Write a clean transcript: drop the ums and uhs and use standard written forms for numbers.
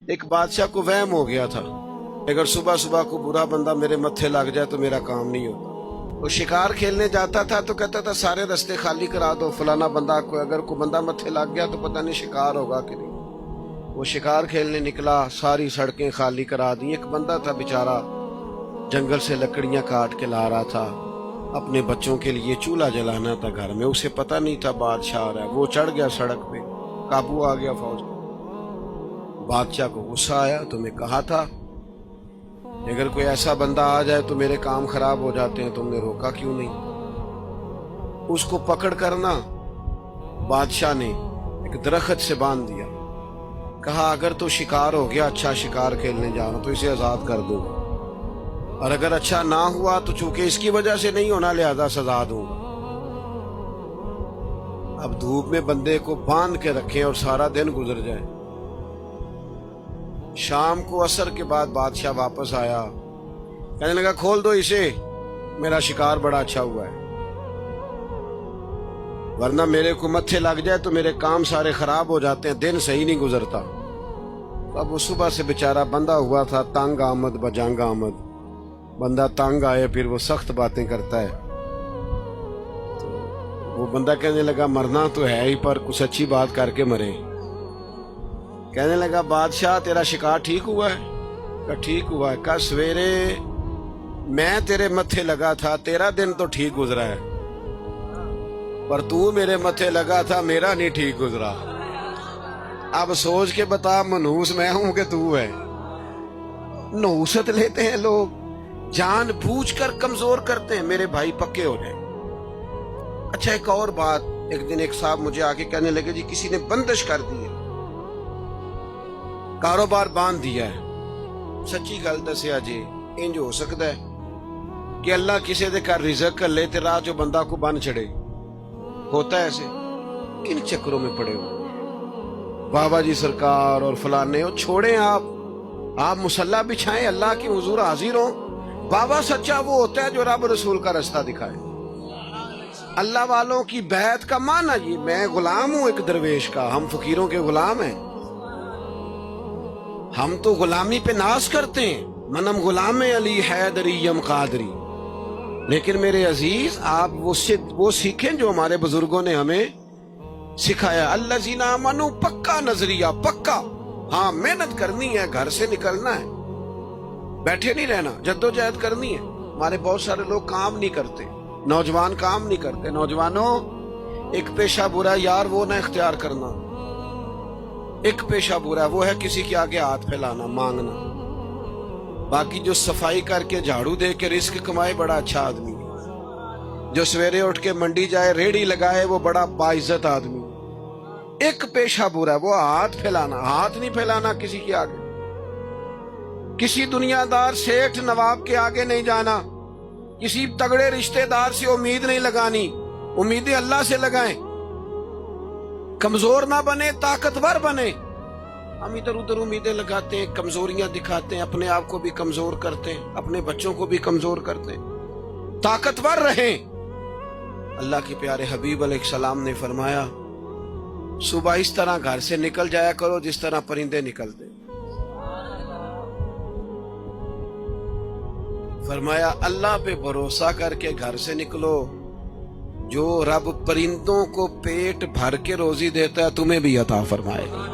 ایک بادشاہ کو وہم ہو گیا تھا اگر صبح صبح کو برا بندہ میرے متھے لگ جائے تو میرا کام نہیں ہوتا۔ وہ شکار کھیلنے جاتا تھا تو کہتا تھا سارے رستے خالی کرا دو، فلانا بندہ کو اگر کوئی بندہ متھے لگ گیا تو پتہ نہیں شکار ہوگا کہ نہیں۔ وہ شکار کھیلنے نکلا، ساری سڑکیں خالی کرا دی۔ ایک بندہ تھا بیچارہ جنگل سے لکڑیاں کاٹ کے لا رہا تھا، اپنے بچوں کے لیے چولہا جلانا تھا گھر میں، اسے پتہ نہیں تھا بادشاہ آ رہا ہے۔ وہ چڑھ گیا سڑک پہ، قابو آ گیا فوج کا۔ بادشاہ کو غصہ آیا، تمہیں کہا تھا اگر کوئی ایسا بندہ آ جائے تو میرے کام خراب ہو جاتے ہیں، تم نے روکا کیوں نہیں؟ اس کو پکڑ کرنا بادشاہ نے ایک درخت سے باندھ دیا، کہا اگر تو شکار ہو گیا، اچھا شکار کھیلنے جا رہا تو اسے آزاد کر دوں گا، اور اگر اچھا نہ ہوا تو چونکہ اس کی وجہ سے نہیں ہونا لہذا سزا دوں گا۔ اب دھوپ میں بندے کو باندھ کے رکھیں اور سارا دن گزر جائے۔ شام کو عصر کے بعد بادشاہ واپس آیا، کہنے لگا کھول دو اسے، میرا شکار بڑا اچھا ہوا ہے، ورنہ میرے کو متھے لگ جائے تو میرے کام سارے خراب ہو جاتے ہیں، دن صحیح نہیں گزرتا۔ اب وہ صبح سے بیچارہ بندہ ہوا تھا، تنگ آمد بجنگ آمد، بندہ تنگ آئے پھر وہ سخت باتیں کرتا ہے۔ تو وہ بندہ کہنے لگا مرنا تو ہے ہی پر کچھ اچھی بات کر کے مرے۔ کہنے لگا بادشاہ تیرا شکار ٹھیک ہوا ہے؟ کہا ٹھیک ہوا ہے۔ کہا سویرے میں تیرے متھے لگا تھا، تیرا دن تو ٹھیک گزرا ہے، پر تو میرے متھے لگا تھا، میرا نہیں ٹھیک گزرا۔ اب سوچ کے بتا منحوس میں ہوں کہ تو ہے؟ نحوست لیتے ہیں لوگ، جان بوجھ کر کمزور کرتے ہیں، میرے بھائی پکے ہو جائیں۔ اچھا ایک اور بات، ایک دن ایک صاحب مجھے آگے کہنے لگے جی کسی نے بندش کر دی ہے، کاروبار باندھ دیا ہے۔ سچی گل دسیا جی، انج ہو سکتا ہے کہ اللہ کسی دے کر رزق کر لے تے راہ جو بندہ کو بن چھڑے؟ ہوتا ہے ایسے؟ کن چکروں میں پڑے ہو؟ بابا جی سرکار اور فلانے ہو، چھوڑیں آپ مصلی بچھائیں، اللہ کی حضور حاضر ہوں۔ بابا سچا وہ ہوتا ہے جو رب رسول کا رستہ دکھائے۔ اللہ والوں کی بیعت کا معنی یہ، میں غلام ہوں ایک درویش کا، ہم فقیروں کے غلام ہیں، ہم تو غلامی پہ ناز کرتے ہیں، منم غلام علی حیدریم قادری۔ لیکن میرے عزیز آپ وہ سیکھیں جو ہمارے بزرگوں نے ہمیں سکھایا۔ الذین آمنوا، پکا نظریہ، پکا، ہاں محنت کرنی ہے، گھر سے نکلنا ہے، بیٹھے نہیں رہنا، جدوجہد کرنی ہے۔ ہمارے بہت سارے لوگ کام نہیں کرتے، نوجوان کام نہیں کرتے۔ نوجوانوں ایک پیشہ برا یار وہ نہ اختیار کرنا، ایک پیشہ برا وہ ہے کسی کے آگے ہاتھ پھیلانا، مانگنا۔ باقی جو صفائی کر کے جھاڑو دے کے رزق کمائے بڑا اچھا آدمی ہے، جو سویرے اٹھ کے منڈی جائے ریڑھی لگائے وہ بڑا باعزت آدمی ہے۔ ایک پیشہ برا ہے وہ ہاتھ پھیلانا، ہاتھ نہیں پھیلانا کسی کے آگے، کسی دنیا دار سیٹھ نواب کے آگے نہیں جانا، کسی تگڑے رشتہ دار سے امید نہیں لگانی، امیدیں اللہ سے لگائیں۔ کمزور نہ بنے، طاقتور بنے۔ ہم ادھر ادھر امیدیں لگاتے ہیں، کمزوریاں دکھاتے ہیں، اپنے آپ کو بھی کمزور کرتے ہیں، اپنے بچوں کو بھی کمزور کرتے ہیں۔ طاقتور رہیں۔ اللہ کے پیارے حبیب علیہ السلام نے فرمایا صبح اس طرح گھر سے نکل جایا کرو جس طرح پرندے نکلتے۔ فرمایا اللہ پہ بھروسہ کر کے گھر سے نکلو، جو رب پرندوں کو پیٹ بھر کے روزی دیتا ہے تمہیں بھی عطا فرمائے گا۔